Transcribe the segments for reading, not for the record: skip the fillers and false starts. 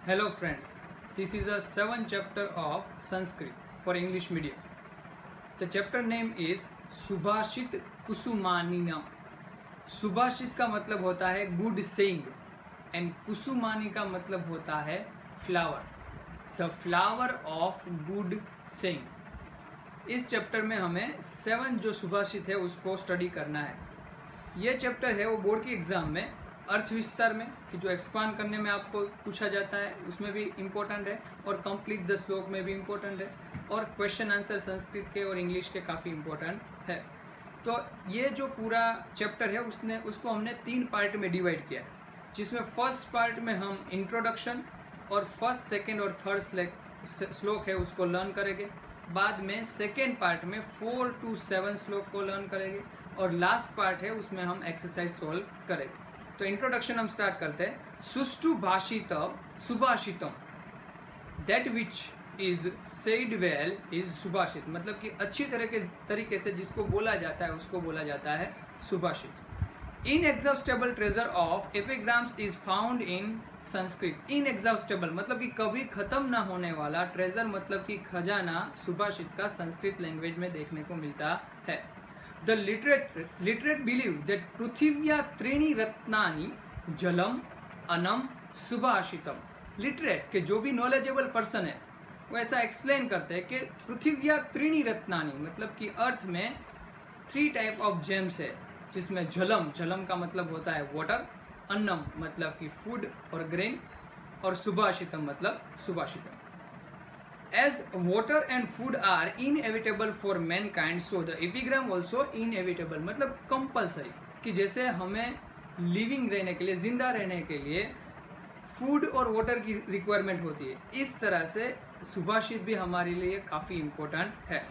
Hello friends, this is a 7th chapter of Sanskrit for English medium. The chapter name is Subhashit Kusumanina. सुभाषित का मतलब होता है good saying and कुसुमानी का मतलब होता है flower, the flower of good saying. इस चैप्टर में हमें 7 जो सुभाषित है उसको स्टडी करना है। ये चैप्टर है वो बोर्ड की एग्जाम में अर्थ विस्तार में कि जो एक्सपांड करने में आपको पूछा जाता है उसमें भी इम्पोर्टेंट है, और कंप्लीट द श्लोक में भी इम्पोर्टेंट है, और क्वेश्चन आंसर संस्कृत के और इंग्लिश के काफ़ी इम्पोर्टेंट है। तो ये जो पूरा चैप्टर है उसको हमने 3 पार्ट में डिवाइड किया है, जिसमें फर्स्ट पार्ट में हम इंट्रोडक्शन और फर्स्ट, सेकेंड और थर्ड श्लोक है उसको लर्न करेंगे। बाद में सेकेंड पार्ट में 4 to 7 श्लोक को लर्न करेंगे, और लास्ट पार्ट है उसमें हम एक्सरसाइज सोल्व करेंगे। तो इंट्रोडक्शन हम स्टार्ट करते हैं। सुष्ठु भाषित सुभाषितम, that which is said well is subhashit, मतलब कि अच्छी तरीके से जिसको बोला जाता है उसको बोला जाता है सुभाषित। Inexhaustible treasure of epigrams is found in Sanskrit. Inexhaustible मतलब कि कभी खत्म ना होने वाला, ट्रेजर मतलब कि खजाना सुभाषित का संस्कृत लैंग्वेज में देखने को मिलता है। The literate believe that पृथिव्या त्रीणि रत्नानि जलम अनम सुभाषितम। लिटरेट के जो भी नॉलेजेबल पर्सन है वो ऐसा एक्सप्लेन करते हैं कि पृथिव्या त्रीणि रत्नानि मतलब कि अर्थ में 3 टाइप ऑफ जेम्स है, जिसमें जलम का मतलब होता है वाटर, अन्नम मतलब कि फूड और ग्रेन, और सुभाषितम मतलब Subhashitam. As water and food are inevitable for mankind, so the epigram also inevitable मतलब compulsory, कि जैसे हमें लिविंग रहने के लिए, जिंदा रहने के लिए फूड और वाटर की रिक्वायरमेंट होती है, इस तरह से सुभाषित भी हमारे लिए काफ़ी इम्पोर्टेंट है।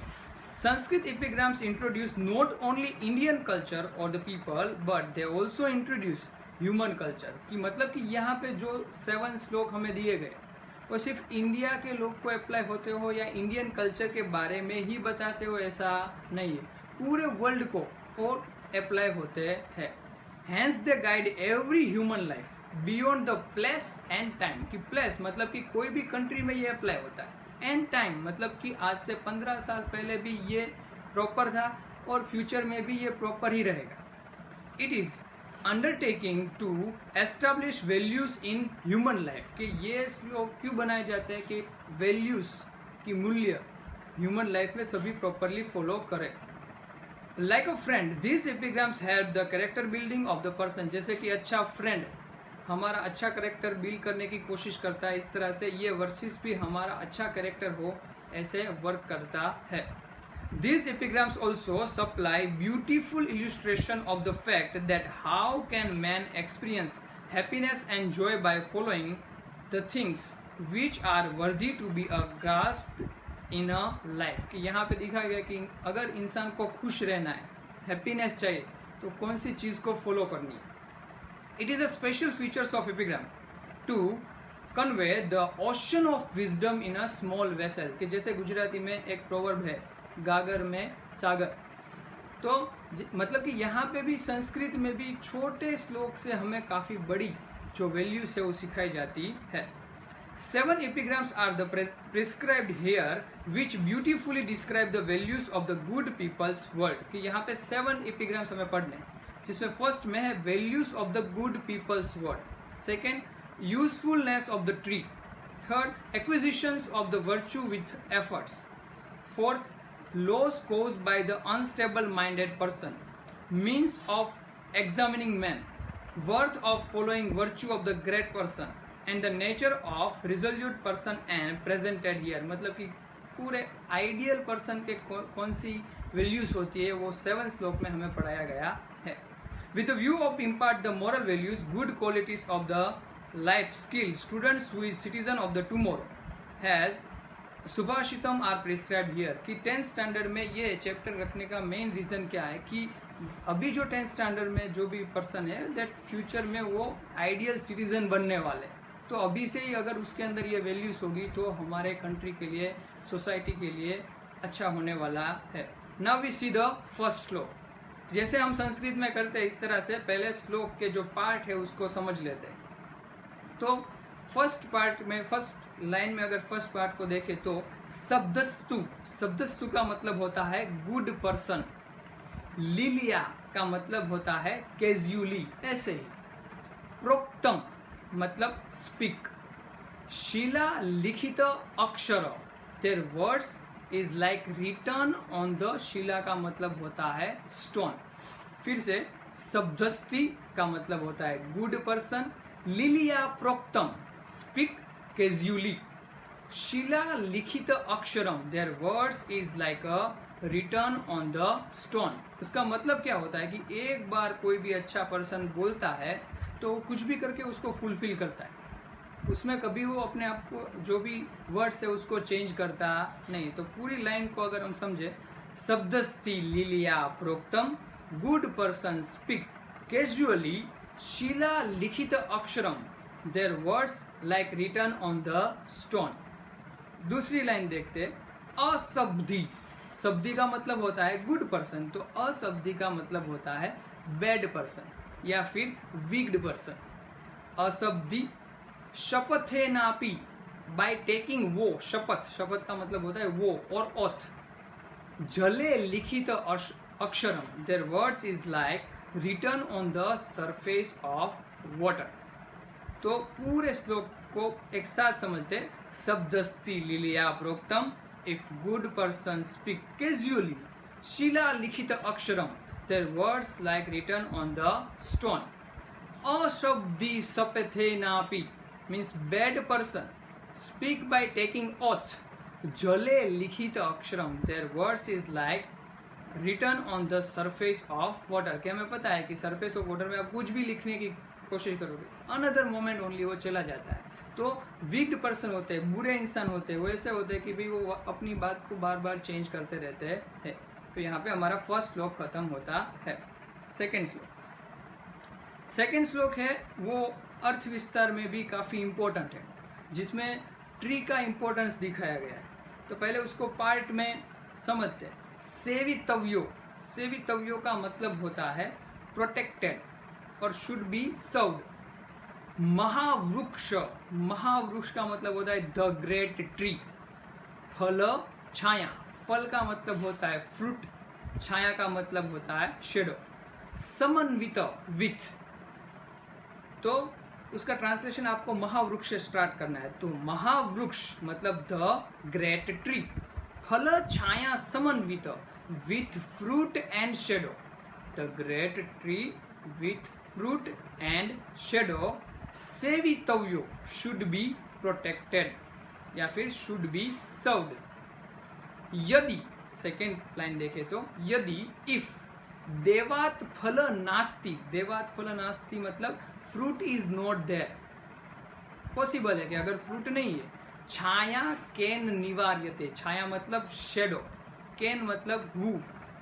Sanskrit epigrams introduce not only Indian culture और the people but they also introduce human culture, कि मतलब कि यहाँ पे जो 7 श्लोक हमें दिए गए वो सिर्फ इंडिया के लोग को अप्लाई होते हो या इंडियन कल्चर के बारे में ही बताते हो, ऐसा नहीं है, पूरे वर्ल्ड को और अप्लाई होते हैं। Hence they guide every human life beyond the place and time, कि प्लेस मतलब कि कोई भी कंट्री में ये अप्लाई होता है, एंड टाइम मतलब कि आज से 15 साल पहले भी ये प्रॉपर था और फ्यूचर में भी ये प्रॉपर ही रहेगा। It is undertaking to establish values in human life, कि ये श्लोक क्यों बनाए जाते हैं कि वैल्यूज की मूल्य ह्यूमन लाइफ में सभी प्रॉपरली फॉलो करें। Like a friend this एपिग्राम्स help the character building of the person, जैसे कि अच्छा फ्रेंड हमारा अच्छा कैरेक्टर बिल्ड करने की कोशिश करता है, इस तरह से ये वर्सेस भी हमारा अच्छा कैरेक्टर हो ऐसे वर्क करता है। These epigrams also supply beautiful illustration of the fact that how can man experience happiness and joy by following the things which are worthy to be a grasp in a life, कि यहाँ पे दिखा गया कि अगर इंसान को खुश रहना है, हैप्पीनेस चाहिए, तो कौन सी चीज़ को फॉलो करनी है। It is a special features of epigram to convey the ocean of wisdom in a small vessel, कि जैसे गुजराती में एक प्रोवर्ब है, गागर में सागर, तो मतलब कि यहाँ पे भी संस्कृत में भी छोटे श्लोक से हमें काफ़ी बड़ी जो वैल्यूज है वो सिखाई जाती है। 7 epigrams are the prescribed here which beautifully describe the values of the good people's world, कि यहाँ पे 7 एपिग्राम्स हमें पढ़ने, जिसमें फर्स्ट में है values of the good people's world, second usefulness of the tree, third acquisitions of the virtue with efforts, fourth loss caused by the unstable minded person, means of examining man, worth of following virtue of the great person, and the nature of resolute person and presented here, मतलब कि पूरे ideal person के कौन सी values होती है वो 7 श्लोक में हमें पढ़ाया गया है। With the view of impart the moral values, good qualities of the life skill, students who is citizen of the tomorrow has Subhashitam are prescribe here, कि 10th स्टैंडर्ड में ये चैप्टर रखने का मेन रीज़न क्या है कि अभी जो 10th स्टैंडर्ड में जो भी पर्सन है दैट फ्यूचर में वो आइडियल सिटीजन बनने वाले, तो अभी से ही अगर उसके अंदर ये वैल्यूज होगी तो हमारे कंट्री के लिए, सोसाइटी के लिए अच्छा होने वाला है। Now we see the first श्लोक, जैसे हम संस्कृत में करते हैं इस तरह से पहले श्लोक के जो पार्ट है उसको समझ लेते हैं। तो फर्स्ट पार्ट में, फर्स्ट लाइन में अगर फर्स्ट पार्ट को देखें तो शब्दस्तु, शब्दस्तु का मतलब होता है गुड पर्सन। लिलिया का मतलब होता है कैजुअली, ऐसे ही। प्रोक्तम मतलब स्पीक। शिला लिखित अक्षर, there words is like written on the. शिला का मतलब होता है स्टोन। फिर से शब्दस्ती का मतलब होता है गुड पर्सन। लिलिया प्रोक्तम स्पीक कैजुअली। शिला लिखित अक्षरम, their words is like a return on the stone. उसका मतलब क्या होता है कि एक बार कोई भी अच्छा पर्सन बोलता है तो कुछ भी करके उसको फुलफिल करता है, उसमें कभी वो अपने आप को जो भी वर्ड्स है उसको चेंज करता नहीं। तो पूरी लाइन को अगर हम समझे, शब्दस्ति लिलिया प्रोक्तम, गुड पर्सन स्पीक कैजुअली, शिला लिखित अक्षरम, their words like written on the stone. दूसरी लाइन देखते, अशब्दी। शब्दी का मतलब होता है गुड पर्सन, तो अशब्दी का मतलब होता है बैड पर्सन या फिर वीक्ड पर्सन। अशब्दी शपथे नापी, बाय टेकिंग वो, शपथ, शपथ का मतलब होता है वो और ओथ। जले लिखित अक्षरम, their words is like written on the surface of water. तो पूरे श्लोक को एक साथ समझते, शब्दस्ति लिलिया प्रोक्तम, if good person speak casually, शिला लिखित अक्षरम, their words like written on the stone. अशब्दी सपेथे नापी means bad person speak by taking oath. जले लिखित अक्षरम, their words is like written on the surface of water। क्या हमें पता है कि surface of water में आप कुछ भी लिखने की कोशिश करोगे, another moment only वो चला जाता है। तो weak person होते हैं, बुरे इंसान होते हैं, वो ऐसे होते हैं कि भी वो अपनी बात को बार बार चेंज करते रहते हैं। तो यहाँ पे हमारा फर्स्ट श्लोक खत्म होता है। सेकेंड श्लोक है वो अर्थ विस्तार में भी काफ़ी इम्पोर्टेंट है, जिसमें ट्री का इम्पोर्टेंस दिखाया गया है। तो पहले उसको पार्ट में समझते हैं। सेवितव्यो, सेवितव्यो का मतलब होता है प्रोटेक्टेड और शुड बी सर्व्ड। महावृक्ष, महावृक्ष का मतलब होता है द ग्रेट ट्री। फल छाया, फल का मतलब होता है फ्रूट, छाया का मतलब होता है शेडो। समन्वित विथ, तो उसका ट्रांसलेशन आपको महावृक्ष से स्टार्ट करना है। तो महावृक्ष मतलब द ग्रेट ट्री। फल छाया समन्वित with fruit and shadow, the great tree with fruit and shadow. सेवितव्यो शुड बी प्रोटेक्टेड या फिर शुड बी सर्व्ड। यदि, सेकेंड लाइन देखे तो, यदि, इफ देवात फल नास्ति, देवात फल नास्ति मतलब fruit is not there, possible है कि अगर फ्रूट नहीं है। छाया केन निवार्यते, छाया मतलब शेडो, केन मतलब हु,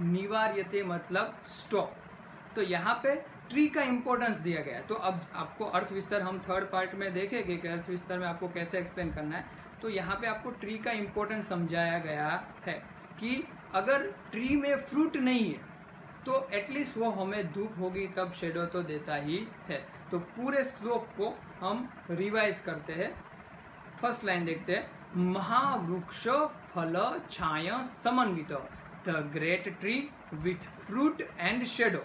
निवार्यते मतलब स्टॉप। तो यहाँ पे ट्री का इंपॉर्टेंस दिया गया है। तो अब आपको अर्थ विस्तार हम थर्ड पार्ट में देखेंगे कि अर्थ विस्तार में आपको कैसे एक्सप्लेन करना है। तो यहाँ पे आपको ट्री का इंपॉर्टेंस समझाया गया है कि अगर ट्री में फ्रूट नहीं है तो एटलीस्ट वो हमें धूप होगी तब शेडो तो देता ही है। तो पूरे श्लोक को हम रिवाइज करते हैं। फर्स्ट लाइन देखते हैं, महावृक्ष फल छाया समन्वित, the great tree with fruit and shadow,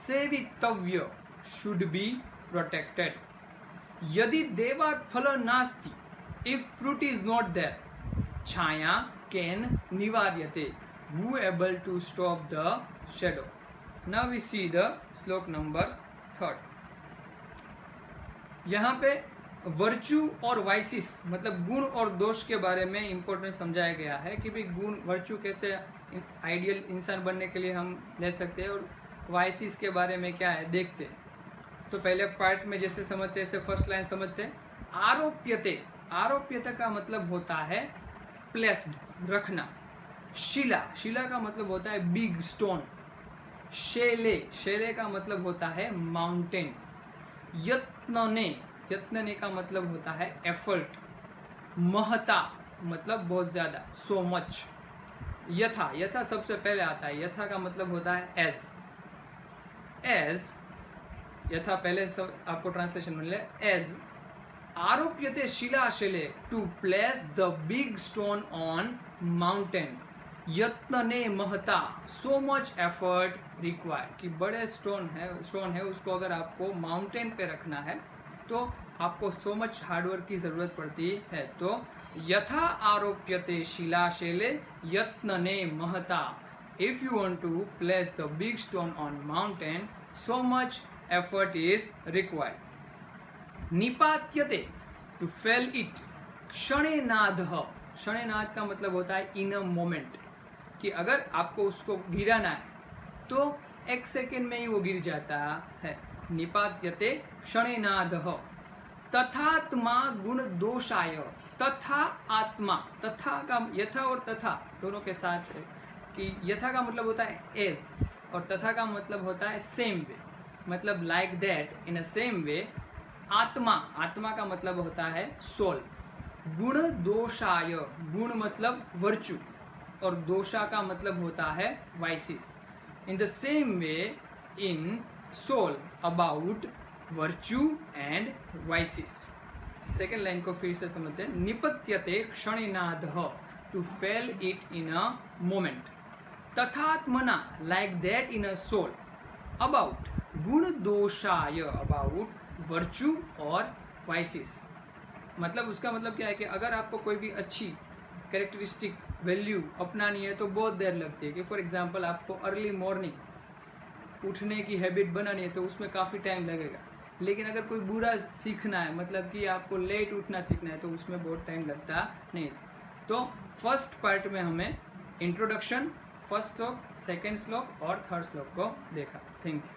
सेवितव्य शुड बी प्रोटेक्टेड। यदि देवात फल नास्ति, if fruit is not there, छाया कैन निवार्यते, who able to stop the shadow. Now we see the shloka number 3। यहाँ पे वर्च्यू और वाइसिस मतलब गुण और दोष के बारे में इंपॉर्टेंस समझाया गया है कि भाई गुण, वर्च्यू कैसे आइडियल इंसान बनने के लिए हम ले सकते हैं और वाइसिस के बारे में क्या है देखते हैं। तो पहले पार्ट में जैसे समझते हैं, फर्स्ट लाइन समझते हैं। आरोप्यते, आरोप्यते का मतलब होता है प्लेस्ड, रखना। शिला, शिला का मतलब होता है बिग स्टोन। शैले, शैले का मतलब होता है माउंटेन। यत्नने, यत्नने का मतलब होता है एफर्ट। महता मतलब बहुत ज्यादा, सो मच। यथा, यथा सबसे पहले आता है, यथा का मतलब होता है एज। एज, यथा पहले सब आपको ट्रांसलेशन मिल रहा है एज आरोप्यते शिलाशिले to place the big stone on mountain यत्न ने महता सो मच एफर्ट रिक्वायर, कि बड़े स्टोन है उसको अगर आपको माउंटेन पे रखना है तो आपको सो मच हार्डवर्क की जरूरत पड़ती है। तो यथा आरोप्यते शिलाशिले यत्न ने महता, if you want to place the big stone on mountain so much effort is required. निपात्यते to fell it क्षणेनादः, क्षणेनाद का मतलब होता है इन अ मोमेंट, कि अगर आपको उसको गिराना है तो एक सेकेंड में ही वो गिर जाता है। निपात्यते क्षणेनादः। तथात्मा गुण दोषाय, तथा आत्मा, तथा का यथा और तथा दोनों के साथ है कि यथा का मतलब होता है एज और तथा का मतलब होता है सेम वे, मतलब like that in a same way. आत्मा, आत्मा का मतलब होता है सोल। गुण दोषाय, गुण मतलब वर्चू और दोषा का मतलब होता है vices. In the same way in soul about virtue and vices. Second line को फिर से समझते हैं। निपत्यते क्षणेनादः to fell it in a moment, तथात्मना like that in a soul, about गुण दोषाय, अबाउट वर्चू और वाइसिस। मतलब उसका मतलब क्या है कि अगर आपको कोई भी अच्छी कैरेक्टरिस्टिक वैल्यू अपनानी है तो बहुत देर लगती है। कि फॉर एग्जांपल आपको अर्ली मॉर्निंग उठने की हैबिट बनानी है तो उसमें काफ़ी टाइम लगेगा। लेकिन अगर कोई बुरा सीखना है, मतलब कि आपको लेट उठना सीखना है, तो उसमें बहुत टाइम लगता नहीं। तो फर्स्ट पार्ट में हमें इंट्रोडक्शन, फर्स्ट श्लोक, सेकेंड श्लोक और थर्ड श्लोक को देखा। Thank you.